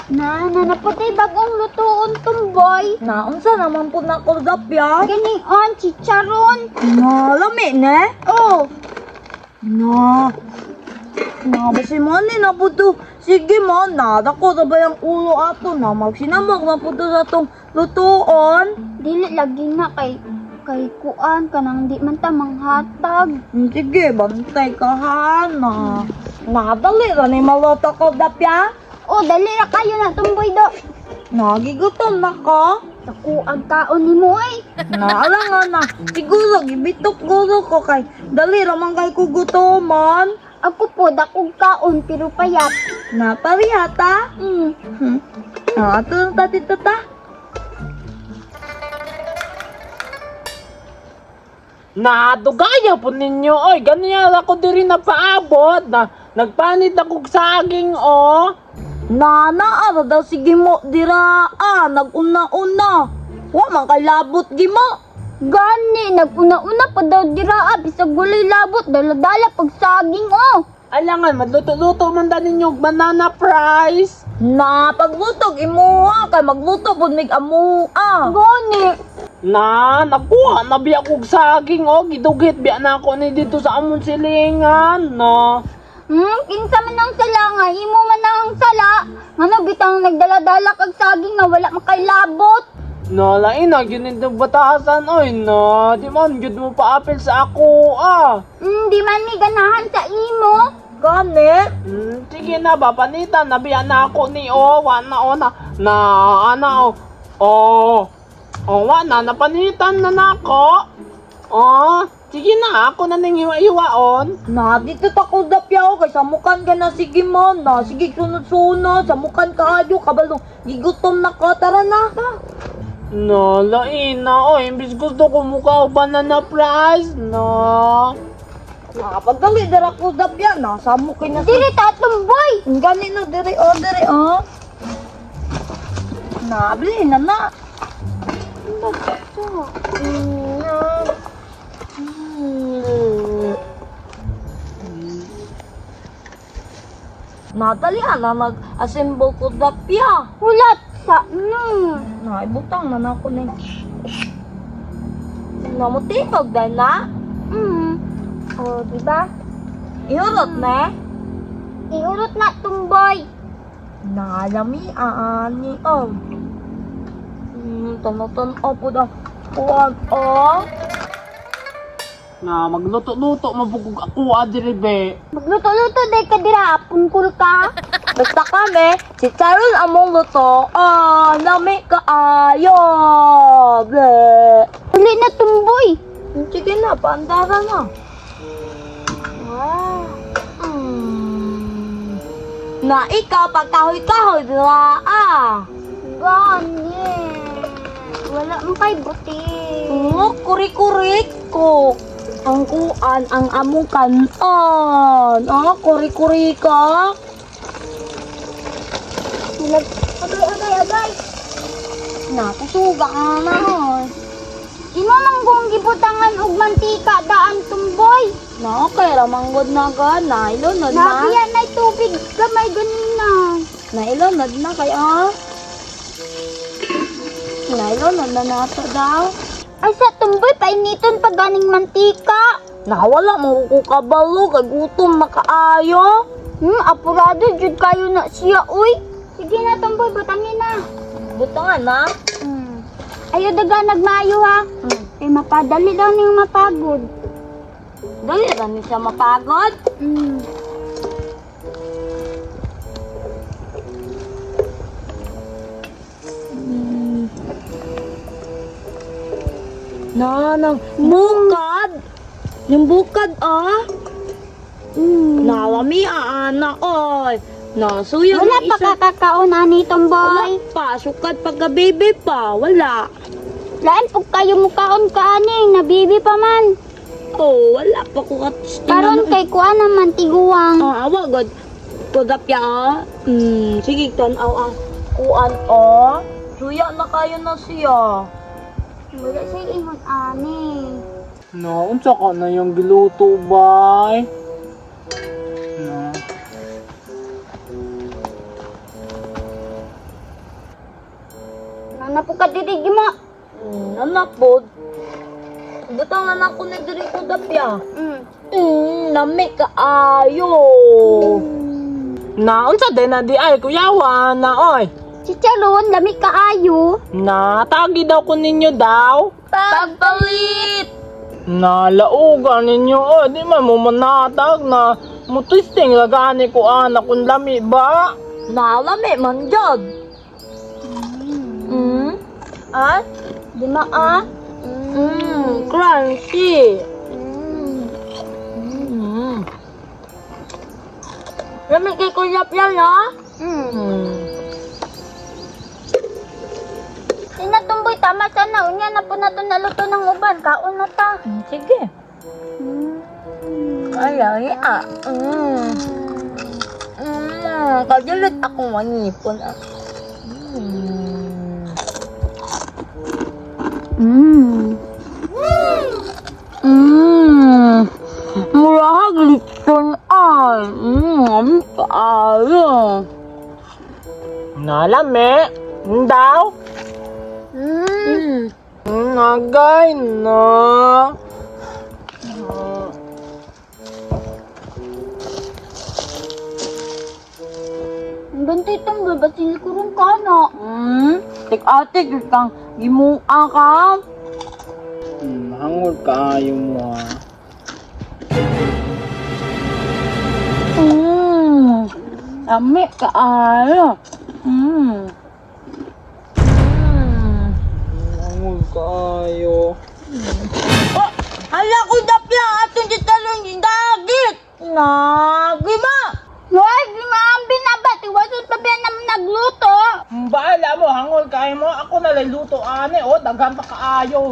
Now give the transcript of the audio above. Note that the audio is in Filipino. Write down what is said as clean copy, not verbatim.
Naputay bagong lutoon tumboy. Naunsa naman po na kordapya? Ganion, chicharon. Lami ne? Oh, Basi mo na po to. Sige man, nadako na ba yung ulo ato na magsinamag na po to sa tong lutoon? dili lagi nga kay kuan kanang di man ta manghatag. Sige, bantay ka ha na. Nadali ra ni maloto kordapya? Oh, dali ra kayo na tumboy do. Nagigutom na ka? Ako ang kaon nimo ay. Naalangan na. Siguro, gibitok guro ko kay dali ra man kay kugutoman. Ako po dakog kaon pero payat. Naparihata? Ato lang tati tata. Nadugaya po ninyo, oy, ganyan ako diri na paabot na nagpanit ako saging, oh. Nana, ara daw sige mo dira. Nag-una-una. Wa man kay labot gi mo. Gani, naguna-una pa daw dira bisag gulay labot dala-dala pag saging oh. Alangan, magluto-luto man da ninyo banana fries. Na paglutog imuha kay magluto pud mig amuha. Gani. Nakuha na biya kog saging, oh. Gidugit biya na ako ni dito sa amon silingan, no. Kinsa man ang sala nga, imo man ang sala. Ngano bitang nagdala-dala kag saging nga wala makailabot. No, lain na, yun yung batasan, oy, no. Di man, yun mo pa-apel sa ako, Di man ni ganahan sa imo. Gani? Sige na, papanitan, nabiya na ako ni, napanitan na nako. Sige na, ako na ning hiwa-hiwaon. Na dito ta ko dapyaw kay samukan ka na sige mo na. Sige sunod-sunod, samukan ka ayo kabalo. Gigutom na ka tara na. No, lain na, imbis gusto ko mukha o banana fries, no. Pagdali dira ko dapya na samukin na. Dili ta tumboy. Gani na diri Na bili na na. Natali na mag-assemble ko dapya. Hulat sa Naibutang na ako na. Namutingog dahil na. Oh, diba? Iurot na. Iurot na tumboy. Nalami ani Tanaton po daw. Kuwan Na, magluto-luto, mabugog ako, diri be. Magluto-luto day ka dira, pungkul ka. Basta kami, si Charon among luto. Lami ka ayo. Ble. Uli na tumboy. Sige na, paandara na. Na ikaw, pagkahoy-kahoy, dira Gani. Wala mo kay buti. Kuri-kurik ko. Ang kuan, ang among kanon. Kuri-kuri ka. Agay. Nakusuga ka na. Imo man kung gibutangan og mantika daan tumboy. Okay, ramanggod na ka. Nailunod na. Nabiya na tubig gamay ganina. Nailunod na kaya. Nailunod na nato daw. Ay sa tumboy painiton pa ganing mantika. Nawala mo ko kabalo. Kay gutom makaayo. Apurado jud kayo na siya uy. Sige na tumboy butangin na. Butangan na. Ayo daga nagmayo ha. Eh mapadali daw ning mapagod. Dali ra ni siya mapagod. Bukad. Yung bukad Nawami aana oy. Nasuyang Wala pa kakakaon ani tumboy. Wala pa, sukat pagka-baby pa, wala. Lain pug kayo mukaon ka ani, nabibi pa man. Wala pa ko Karon kay kuan naman tiguang. Awa god. Tudapya sige tan-aw kuan Suya na kayo na siya. Wala say ingon ani. No, unsa ka na yung giluto, bay? No. na po ka dirigi mo. Anak po. Butang na ako na diri ko dapya. Nami ka ayo. Na, unsa din na di ay, kuyawa na, oy. Chicharon, lami kaayo. Na, tagi daw ko ninyo daw. Pagpalit. Na, lauga ninyo, oy. Di man mo manatag na. Mutisting lagani ko anak kung lami ba? Nalami man jud. Ah? Di ma ah. Crunchy. Lami kay kulap yan ha? Sinatumboy, tama sana. Unya na po na to naluto ng uban. Kaon na ta. Sige. Ay, kagilit ako manipon ah. Murahag lipton ay. Ang paayo. Na, lami. Daw. Nagay na. Ang ganito itong babasil ko rin ka na. Tik-atik kang gimuang ka. Hangod kaayo mo ha. Lami kaayo. Hangod kaayo. Hala ko dapya atong gitalon yung dagit. Nagima. Wag, lima ang binabat. Iwasan pa ba naman nagluto? Bahala mo, hangol kaayo mo. Ako na luto ane, oh, daghan pa kaayo.